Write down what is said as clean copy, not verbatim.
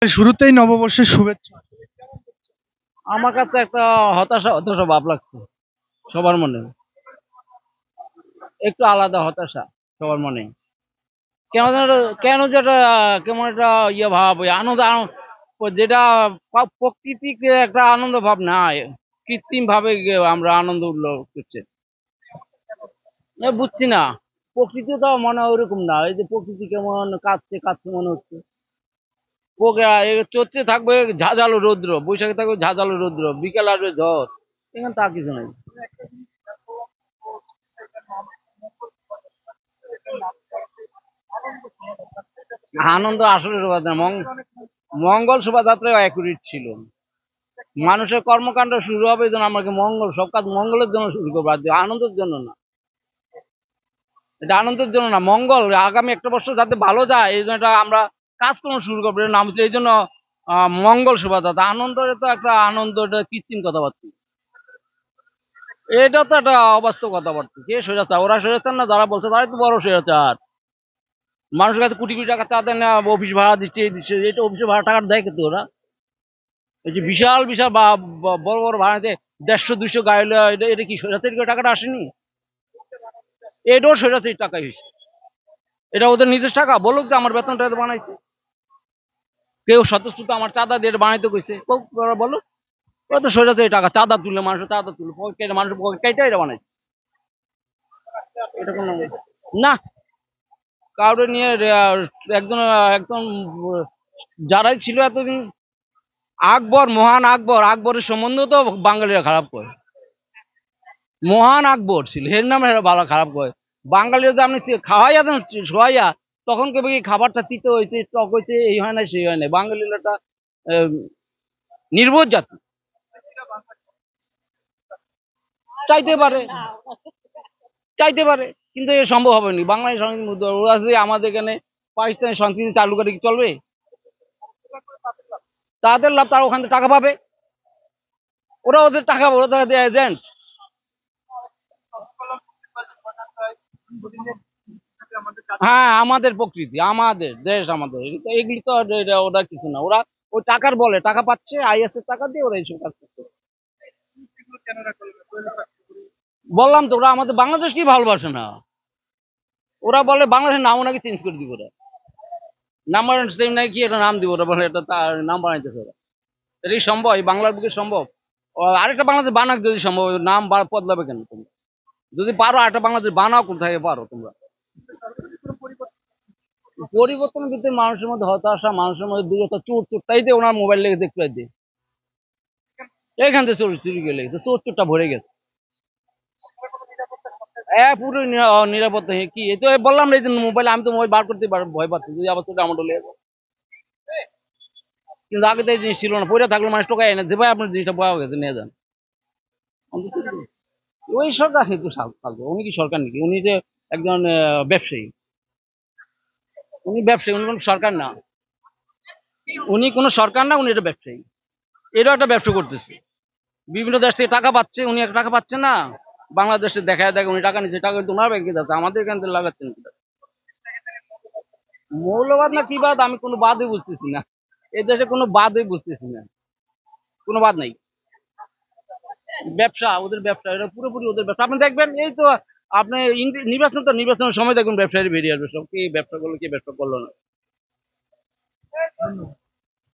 শুরুতেই নববর্ষের শুভেচ্ছা। আমার কাছে একটা হতাশা হতাশা ভাব লাগছে সবার মনে। একটু আলাদা হতাশা সবার মনে। কেন যেটা কেমন একটা ইয়ে ভাব, ওই যেটা প্রকৃতিক একটা আনন্দ ভাব নাই, কৃত্রিম ভাবে আমরা আনন্দ উল্লাস করছি। বুঝছি না, প্রকৃতি তো মনে হয় ওরকম না। এই যে প্রকৃতি কেমন কাঁদছে কাঁদছে মনে হচ্ছে। চৈত্রে থাকবে ঝাঁঝালো রৌদ্র, বৈশাখে থাকবে ঝাঁঝালো রৌদ্র, বিকেল আসবে ঝড়। এখানে তা কিছু নেই। আনন্দ আসলে শোভাযাত্রা মঙ্গল শোভাযাত্রা অ্যাকুরেট ছিল। মানুষের কর্মকাণ্ড শুরু হবে এই জন্য আমাকে মঙ্গল, সব কাজ মঙ্গলের জন্য শুরু করবো, আর আনন্দের জন্য না। এটা আনন্দের জন্য না, মঙ্গল আগামী একটা বছর যাতে ভালো যায় এই জন্য এটা আমরা কাজকর্ম শুরু করবো। এর নাম হচ্ছে এই জন্য মঙ্গল শোভাযাত্রা। আনন্দ তো একটা আনন্দ, এটা কৃত্রিম কথাবার্তা। এটা তো একটা অবাস্তব কথাবার্তা। কে স্বৈরাচার? ওরা স্বৈরাচার না, যারা বলছে তারাই তো বড় স্বৈরাচার। মানুষের কাছে কোটি কোটি টাকা চাঁদা না, অফিস ভাড়া দিচ্ছে এই দিচ্ছে, এটা অফিসের ভাড়া টাকা দেয় কিন্তু ওরা। এই যে বিশাল বিশাল বা বড় বড় ভাড়াতে 150-200 গাড়ি, এটা এটা কি স্বৈরাচারী টাকাটা আসেনি? এটাও স্বৈরাচারী টাকাই হয়েছে। এটা ওদের নিজের টাকা, বলুক যে আমার বেতনটা এত বানাইছে। কেউ স্বতঃস্ফূর্ত আমার চাঁদা দিয়ে এটা বানাইতে কইছে, ওরা বলো। ওরা তো স্বৈরাচারী টাকা, চাঁদা তুলে মানুষের চাঁদা তুলে পকেটে, মানুষের পকেট কেটে এটা বানাইছে। এটা কোনো না, কাউরে নিয়ে একজন একদম যারাই ছিল এতদিন, আকবর, মহান আকবর, আকবরের সম্বন্ধ তো বাঙালিরা খারাপ করে। মহান আকবর ছিল, এর নামে এরা ভালো খারাপ করে। বাঙালিরা যে আপনি খাওয়াইয়া দেন শোয়াইয়া, তখন কেবে কি খাবারটা তিতো হয়েছে, টক হয়েছে, এই হয় না সেই হয় না। বাঙালিরা একটা নির্বোধ জাতি। চাইতে পারে, চাইতে পারে, কিন্তু এ সম্ভব হবে না। বাংলাদেশ সংস্কৃতির মধ্যে ওরা যদি আমাদের এখানে পাকিস্তানি সংস্কৃতি চালু করে কি চলবে? তাদের লাভ, তারা ওখান থেকে টাকা পাবে। ওরা ওদের টাকা, ওরা টাকা দিয়ে এজেন্ট। হ্যাঁ, আমাদের প্রকৃতি, আমাদের দেশ, আমাদের এগুলি তো ওরা কিছু না। ওরা ওই টাকার বলে টাকা পাচ্ছে, আইএস এর টাকা দিয়ে ওরা এইসব কাজ করছে। বললাম তো, ওরা আমাদের বাংলাদেশকে ভালোবাসে না। ওরা বলে বাংলাদেশের নামও নাকি চেঞ্জ করে দিব ওরা। নাম্বার সেম নাকি একটা নাম দিব ওরা, বলে এটা তার নাম বানাইতেছে ওরা। এটাই সম্ভব? এই বাংলার বুকে সম্ভব? আরেকটা বাংলাদেশ বানাক যদি সম্ভব, নাম বদলাবে কেন তোমরা? যদি পারো আরেকটা বাংলাদেশ বানাও, কোথায় পারো তোমরা? পরিবর্তনের ভিতরে মানুষের মধ্যে হতাশা, মানুষের মধ্যে দূরত্ব, চোর চোরটাই দিয়ে ওনার মোবাইল লেগে দেখতে দিয়ে এখান থেকে চোর চুরি করে লেগেছে, চোর চোরটা ভরে গেছে। পুরো নিরাপত্তা কি? এই তো বললাম এই যে মোবাইল, আমি তো মোবাইল বার করতে ভয় পাচ্ছি, যদি আবার চোরটা আমার লেগে। কিন্তু আগে তো এই জিনিস ছিল না, পয়সা থাকলে মানুষ টোকায় না যে ভাই আপনার জিনিসটা পাওয়া গেছে, নিয়ে যান। ওই সরকার কিন্তু ফালতু। উনি কি সরকার নাকি? উনি যে একজন ব্যবসায়ী। উনি ব্যবসায়ী, উনি কোনো সরকার না। উনি কোনো সরকার না, উনি এটা ব্যবসায়ী। এটাও একটা ব্যবসা করতেছে, বিভিন্ন দেশ থেকে টাকা পাচ্ছে, উনি একটা টাকা পাচ্ছে না। বাংলাদেশে দেখা দেখে উনি টাকা নিচ্ছে, টাকা কিন্তু ওনার ব্যাংকে যাচ্ছে, আমাদের এখান থেকে লাগাচ্ছেন। মৌলবাদ না কি বাদ, আমি কোনো বাদই বুঝতেছি না। এই দেশে কোনো বাদই বুঝতেছি না, কোনো বাদ নাই। ব্যবসা, ওদের ব্যবসা, এটা পুরোপুরি ওদের ব্যবসা। আপনি দেখবেন এই তো, আপনি নির্বাচন, তো নির্বাচনের সময় দেখবেন ব্যবসায়ী বেরিয়ে আসবে সব, কি ব্যবসা করলো কি ব্যবসা করলো না।